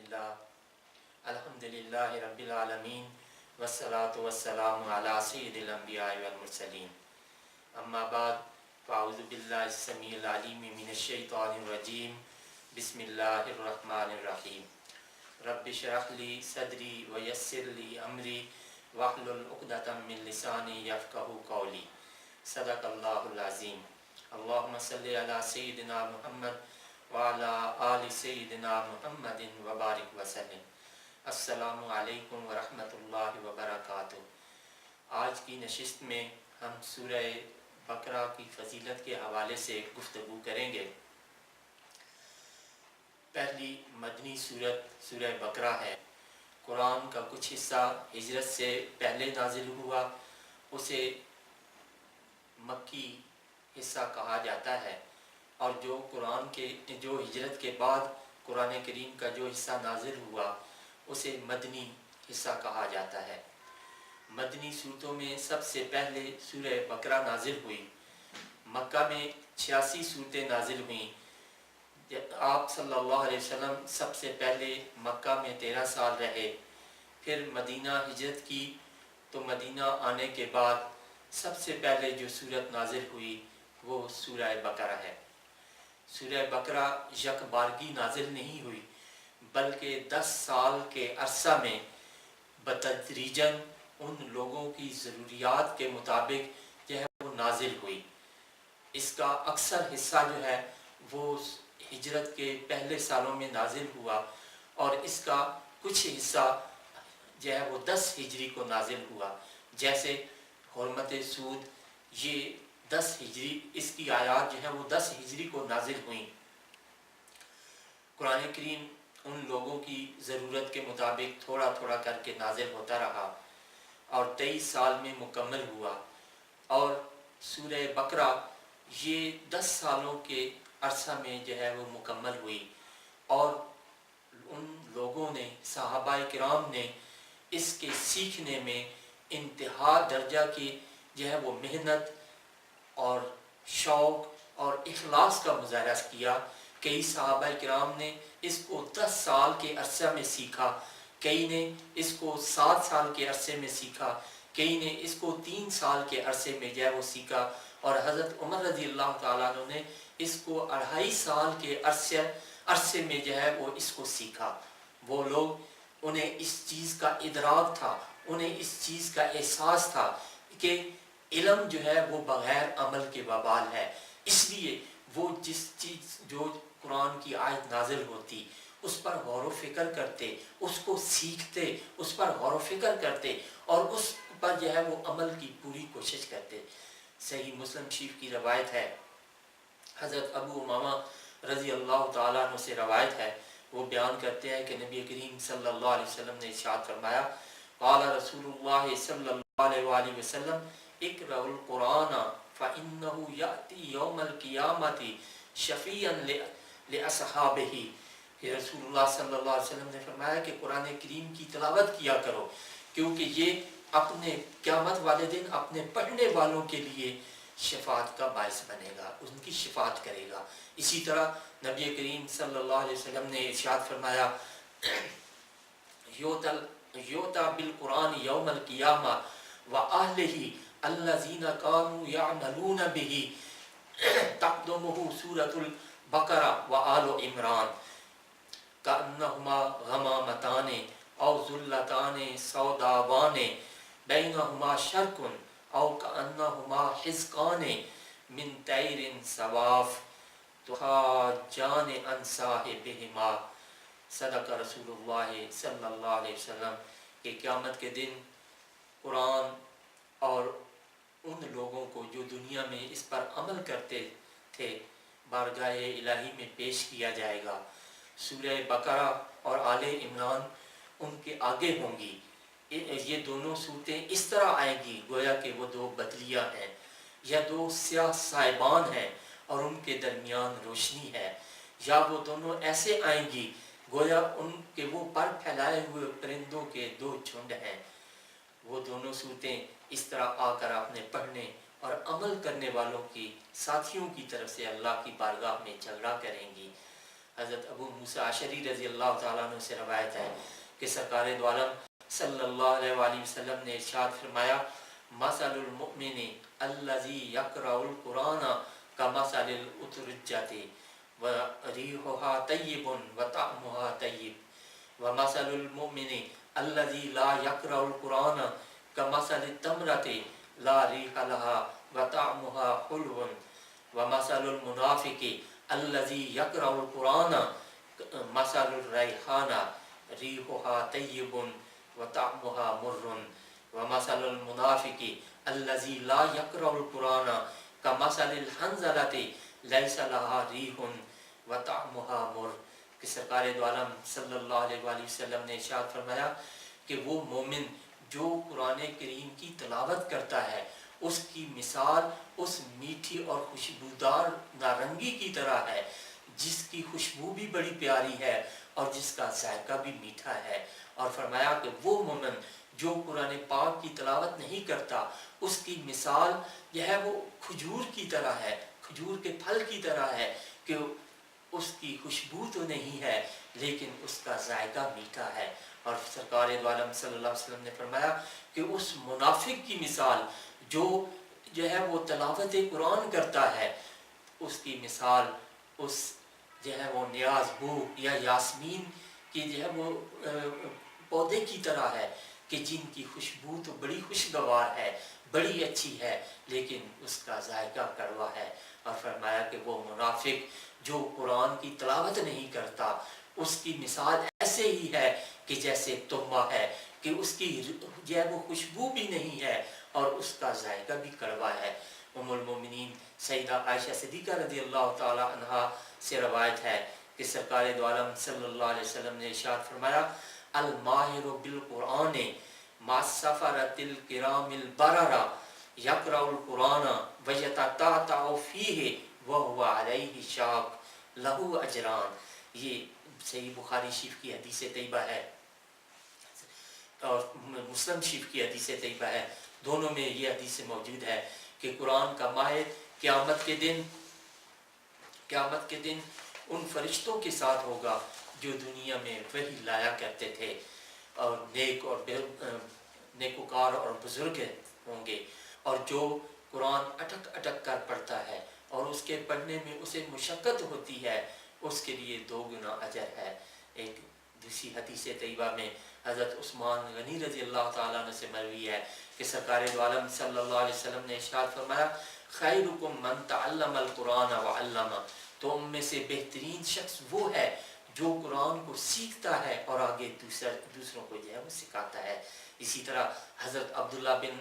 للہ الحمدللہ رب العالمین والصلاة والسلام علی سید الانبیاء والمرسلین اما بعد فاعوذ باللہ السمیع العلیم من الشیطان الرجیم بسم اللہ الرحمن الرحیم رب اشرح لی صدری ویسر لی امری واحلل عقدۃ من لسانی یفقہوا قولی صدق اللہ العظیم اللہم صلی علی سیدنا محمد وعلی آل سیدنا محمد وبارک وسلم۔ السلام علیکم ورحمۃ اللہ وبرکاتہ۔ آج کی نشست میں ہم سورہ بقرہ کی فضیلت کے حوالے سے گفتگو کریں گے۔ پہلی مدنی سورت سورہ بقرہ ہے۔ قرآن کا کچھ حصہ ہجرت سے پہلے نازل ہوا، اسے مکی حصہ کہا جاتا ہے، اور جو ہجرت کے بعد قرآن کریم کا جو حصہ نازل ہوا اسے مدنی حصہ کہا جاتا ہے۔ مدنی صورتوں میں سب سے پہلے سورہ بقرہ نازل ہوئی۔ مکہ میں 86 صورتیں نازل ہوئیں۔ آپ صلی اللہ علیہ وسلم سب سے پہلے مکہ میں 13 سال رہے، پھر مدینہ ہجرت کی، تو مدینہ آنے کے بعد سب سے پہلے جو سورت نازل ہوئی وہ سورہ بقرہ ہے۔ سورہ بقرہ یک بارگی نازل نہیں ہوئی، بلکہ 10 سال کے عرصہ میں بتدریجاً ان لوگوں کی ضروریات کے مطابق جو ہے وہ نازل ہوئی۔ اس کا اکثر حصہ جو ہے وہ ہجرت کے پہلے سالوں میں نازل ہوا، اور اس کا کچھ حصہ جو ہے وہ 10 ہجری کو نازل ہوا، جیسے حرمت سود، یہ 10 ہجری، اس کی آیات جو ہیں وہ 10 ہجری کو نازل ہوئیں۔ قرآن کریم ان لوگوں کی ضرورت کے مطابق تھوڑا تھوڑا کر کے نازل ہوتا رہا، اور 23 سال میں مکمل ہوا۔ اور سورہ بقرہ یہ 10 سالوں کے عرصہ میں جو ہے وہ مکمل ہوئی، اور ان لوگوں نے، صحابہ کرام نے اس کے سیکھنے میں انتہا درجہ کی جو ہے وہ محنت اور شوق اور اخلاص کا مظاہرہ کیا۔ کئی صحابہ کرام نے اس کو 10 سال کے عرصے میں سیکھا، کئی نے اس کو 7 سال کے عرصے میں سیکھا، کئی نے اس کو 3 سال کے عرصے میں جو ہے وہ سیکھا، اور حضرت عمر رضی اللہ تعالیٰ عنہ نے اس کو 2.5 سال کے عرصے میں جو ہے وہ اس کو سیکھا۔ وہ لوگ، انہیں اس چیز کا ادراک تھا، انہیں اس چیز کا احساس تھا کہ علم جو ہے وہ بغیر عمل کے وبال ہے، اس لیے وہ جس چیز، جو قرآن کی آیت نازل ہوتی اس پر غور و فکر کرتے، اس کو سیکھتے، اس پر غور و فکر کرتے، اور اس پر جو ہے وہ عمل کی پوری کوشش کرتے۔ صحیح مسلم شریف کی روایت ہے، حضرت ابو امامہ رضی اللہ تعالیٰ عنہ سے روایت ہے، وہ بیان کرتے ہیں کہ نبی کریم صلی اللہ علیہ وسلم نے ارشاد فرمایا، قال رسول اللہ صلی اللہ علیہ وآلہ وسلم اقرأ القرآن فإنه يأتي يوم القیامة شفیعا لأصحابہ۔ کہ رسول اللہ صلی اللہ علیہ وسلم نے فرمایا کہ قرآن کریم کی تلاوت کیا کرو، کیونکہ یہ اپنے قیامت والے دن اپنے پڑھنے والوں کے لیے شفاعت کا باعث بنے گا، ان کی شفاعت کرے گا۔ اسی طرح نبی کریم صلی اللہ علیہ وسلم نے ارشاد فرمایا، یوتا بالقرآن یوم القیامہ وآلہ الذین کانوا یعملون بہ تقدمہ سورۃ البقرہ وآل عمران کأنہما غمامتان او ذلتان سوداوان بینہما شرک او کأنہما حزقان من طیر صواف تحاجان عن صاحبہما۔ صدق رسول اللہ صلی اللہ علیہ وسلم۔ کہ قیامت کے دن قرآن اور ان لوگوں کو جو دنیا میں اس پر عمل کرتے تھے بارگاہ الہی میں پیش کیا جائے گا۔ سورہ بقرہ اور آل عمران ان کے آگے ہوں گی۔ یہ دونوں صورتیں اس طرح آئیں گی گویا کہ وہ 2 بدلیاں ہیں، یا 2 سیاہ صاحبان ہیں اور ان کے درمیان روشنی ہے، یا وہ دونوں ایسے آئیں گی گویا ان کے وہ پر پھیلائے ہوئے پرندوں کے 2 جھنڈ ہیں۔ وہ دونوں صورتیں اس طرح آ کر اپنے پڑھنے اور عمل کرنے والوں کی ساتھیوں کی طرف سے اللہ کی بارگاہ میں جھگڑا کریں گی۔ حضرت ابو موسیٰ اشعری رضی اللہ تعالیٰ عنہ سے روایت ہے کہ سرکار دو عالم صلی اللہ علیہ وآلہ وسلم نے ارشاد فرمایا مثل المؤمن الذی یقرأ القرآن کمثل الاترجۃ وریحها طیب وطعمها طیب ومثل المؤمن الذی لا یقرأ القرآن کمثل التمرۃ لا ریح لها وطعمها حلو ومثل المنافق الذی یقرأ القرآن مثل الریحانہ ریحها طیب وطعمها مر ومثل المنافق الذی لا یقرأ القرآن کمثل الحنظلۃ لیس لها ریح وطعمها مر کہ سرکار دو عالم صلی اللہ علیہ وآلہ وسلم نے ارشاد فرمایا کہ وہ مومن جو قرآن کریم کی تلاوت کرتا ہے اس کی مثال اس میٹھی اور خوشبودار نارنگی کی طرح ہے جس کی خوشبو بھی بڑی پیاری ہے اور جس کا ذائقہ بھی میٹھا ہے، اور فرمایا کہ وہ مومن جو قرآن پاک کی تلاوت نہیں کرتا اس کی مثال جو ہے وہ کھجور کی طرح ہے، کھجور کے پھل کی طرح ہے کہ اس کی خوشبو تو نہیں ہے لیکن اس کا ذائقہ میٹھا ہے۔ اور سرکار دو عالم صلی اللہ علیہ وسلم نے فرمایا کہ اس منافق کی مثال جو ہے وہ تلاوت قرآن کرتا ہے، اس کی مثال اس جو ہے وہ نیاز بو یا یاسمین کی جو ہے وہ پودے کی طرح ہے کہ جن کی خوشبو تو بڑی خوشگوار ہے، بڑی اچھی ہے، لیکن اس کا ذائقہ کڑوا ہے۔ اور فرمایا کہ وہ منافق جو قرآن کی تلاوت نہیں کرتا اس کی مثال ایسے ہی ہے کہ جیسے تمبہ ہے کہ اس کی جو ہے وہ خوشبو بھی نہیں ہے اور اس کا ذائقہ بھی کڑوا ہے۔ ام المومنین سیدہ عائشہ صدیقہ رضی اللہ تعالی عنہا سے روایت ہے کہ سرکار دو عالم صلی اللہ علیہ وسلم نے ارشاد فرمایا الماہر بالقرآن ما سفرت الکرام البررہ یقرأ القرآن ویتتعتع فیہ وہو علیہ شاق لہو اجران۔ یہ صحیح بخاری شریف کی حدیث طیبہ ہے اور مسلم شریف کی حدیث طیبہ ہے، دونوں میں یہ حدیث موجود ہے کہ قرآن کا ماہر قیامت کے دن ان فرشتوں کے ساتھ ہوگا جو دنیا میں وحی لایا کرتے تھے اور نیکوکار اور بزرگ ہوں گے، اور جو قرآن اٹک اٹک کر پڑھتا ہے اور اس کے پڑھنے میں اسے مشقت ہوتی ہے اس کے لیے 2 گنا اجر ہے۔ ایک دوسری حدیث طیبہ میں حضرت عثمان غنی رضی اللہ تعالیٰ عنہ سے مروی ہے کہ سرکار دو عالم صلی اللہ علیہ وسلم نے ارشاد فرمایا خیرکم من تعلم القرآن وعلم، تو ان میں سے بہترین شخص وہ ہے جو قرآن کو سیکھتا ہے اور آگے دوسروں کو جو ہے وہ سکھاتا ہے۔ اسی طرح حضرت عبداللہ بن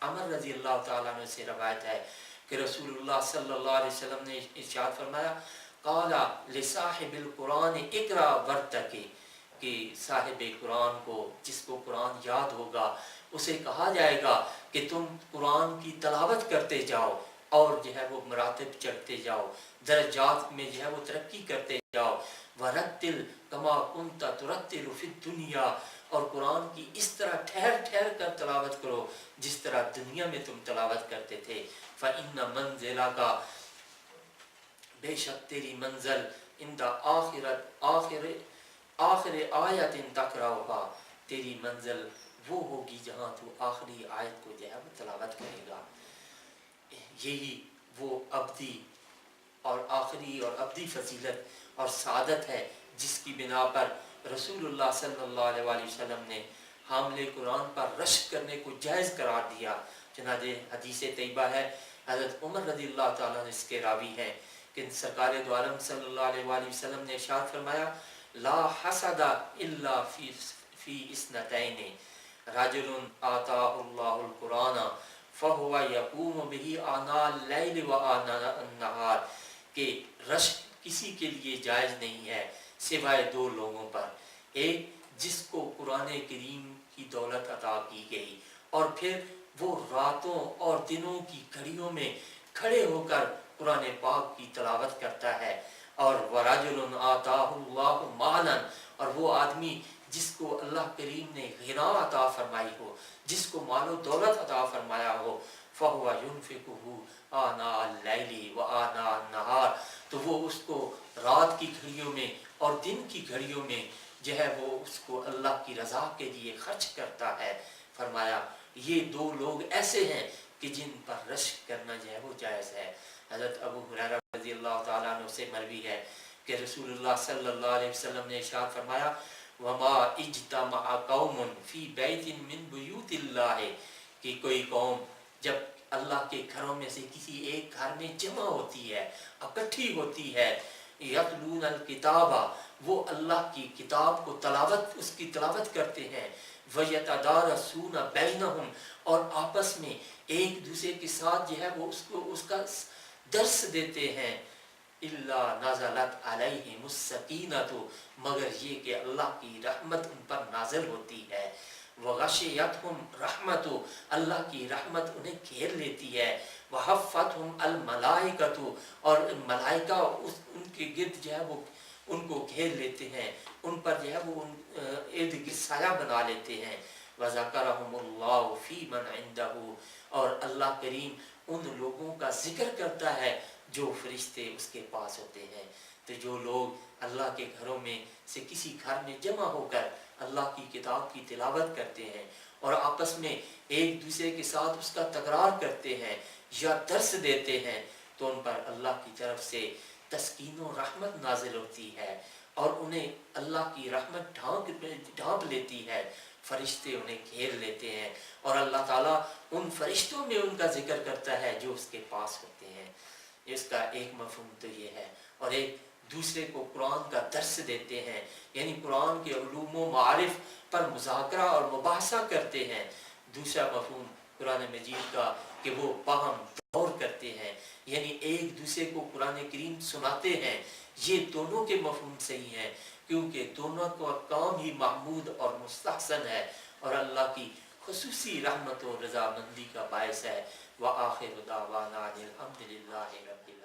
عمر رضی اللہ تعالیٰ عنہ سے روایت ہے کہ رسول اللہ صلی اللہ علیہ وسلم نے ارشاد فرمایا قال لصاحب القرآن اقرا ورتقی، کہ صاحب قرآن کو جس کو قرآن یاد ہوگا اسے کہا جائے گا کہ تم قرآن کی تلاوت کرتے جاؤ اور جو ہے وہ مراتب چڑھتے جاؤ، درجات میں جو ہے وہ ترقی کرتے جاؤ، ورتل کما کنت ترتل فی الدنیا، اور قرآن کی اس طرح ٹھہر ٹھہر کر تلاوت کرو جس طرح دنیا میں تم تلاوت کرتے تھے۔ فإن منزلک، بے شک تیری منزل عند آخر آیت تقرأھا، تیری منزل وہ ہوگی جہاں تو آخری آیت کو جو ہے وہ تلاوت کرے گا۔ یہی وہ ابدی اور آخری اور ابدی فضیلت اور سعادت ہے جس کی بنا پر رسول اللہ صلی اللہ علیہ وآلہ وسلم نے حامل قرآن پر رشک کرنے کو جائز قرار دیا۔ چنانچہ حدیث طیبہ ہے، حضرت عمر رضی اللہ تعالیٰ نے اس کے راوی ہیں کہ سرکار دو عالم صلی اللہ علیہ وآلہ وسلم نے ارشاد فرمایا لا حسد الا فی اثنتین رجل آتاہ اللہ القرآن فہو یقوم بہ آناء اللیل و آناء النہار، کہ رشک کسی کے لیے جائز نہیں ہے سوائے 2 لوگوں پر، ایک جس کو قرآن کریم کی دولت عطا کی گئی اور پھر وہ راتوں اور دنوں کی گھڑیوں میں کھڑے ہو کر قرآن پاک کی تلاوت کرتا ہے، اور وَرَجُلٌ آتَاهُ اللَّهُ مَالًا، اور وہ آدمی جس کو اللہ کریم نے غنا عطا فرمائی ہو، جس کو مال و دولت عطا فرمایا ہو، فَهُوَ يُنْفِقُهُ آنَاءَ اللَّيْلِ وَآنَاءَ النَّهَارِ، تو وہ اس کو رات کی گھڑیوں میں اور دن کی گھڑیوں میں جو ہے وہ اس کو اللہ کی رضا کے لیے خرچ کرتا ہے۔ فرمایا یہ دو لوگ ایسے ہیں کہ جن پر رشک کرنا جو ہے وہ جائز ہے۔ حضرت ابو ہریرہ رضی اللہ تعالیٰ عنہ سے مروی ہے کہ رسول اللہ صلی اللہ علیہ وسلم نے ارشاد فرمایا وما اجتمع قوم فی بیت من بیوت اللہ، کہ کوئی قوم جب اللہ کے گھروں میں سے کسی ایک گھر میں جمع ہوتی ہے، اکٹھی ہوتی ہے، یتلون الکتاب، وہ اللہ کی کتاب کو تلاوت، اس کی تلاوت کرتے ہیں، ویتدارسون بینہم، اور آپس میں ایک دوسرے کے ساتھ جو ہے وہ اس کا درس دیتے ہیں، الا نزلت علیہم السکینۃ، مگر یہ کہ اللہ کی رحمت ان پر نازل ہوتی ہے، وغشیتہم رحمت، اللہ کی رحمت انہیں گھیر لیتی ہے، وحفتہم الملائکۃ، اور ملائکہ ان کے گرد جو ہے وہ ان کو گھیر لیتے ہیں، ان پر جو ہے وہ ارد گرد سایہ بنا لیتے ہیں، وذکرہم اللہ فی من عندہ، اور اللہ کریم ان لوگوں کا ذکر کرتا ہے جو فرشتے اس کے پاس ہوتے ہیں۔ تو جو لوگ اللہ کے گھروں میں سے کسی گھر میں جمع ہو کر اللہ کی کتاب کی تلاوت کرتے ہیں اور آپس میں ایک دوسرے کے ساتھ اس کا تکرار کرتے ہیں یا درس دیتے ہیں، تو ان پر اللہ کی طرف سے تسکین و رحمت نازل ہوتی ہے اور انہیں اللہ کی رحمت ڈھانپ لیتی ہے، فرشتے انہیں گھیر لیتے ہیں اور اللہ تعالیٰ ان فرشتوں میں ان کا ذکر کرتا ہے جو اس کے پاس ہوتے ہیں۔ اس کا ایک مفہوم تو یہ ہے، اور ایک دوسرے کو قرآن کا درس دیتے ہیں، یعنی قرآن کے علوم و معارف پر مذاکرہ اور مباحثہ کرتے ہیں۔ دوسرا مفہوم قرآن مجید کا کہ وہ باہم دور کرتے ہیں، یعنی ایک دوسرے کو قرآن کریم سناتے ہیں۔ یہ دونوں کے مفہوم صحیح ہیں کیونکہ دونوں کا کام ہی محمود اور مستحسن ہے اور اللہ کی خصوصی رحمت و رضامندی کا باعث ہے۔ وآخر دعوانا الحمد للہ رب العالمین۔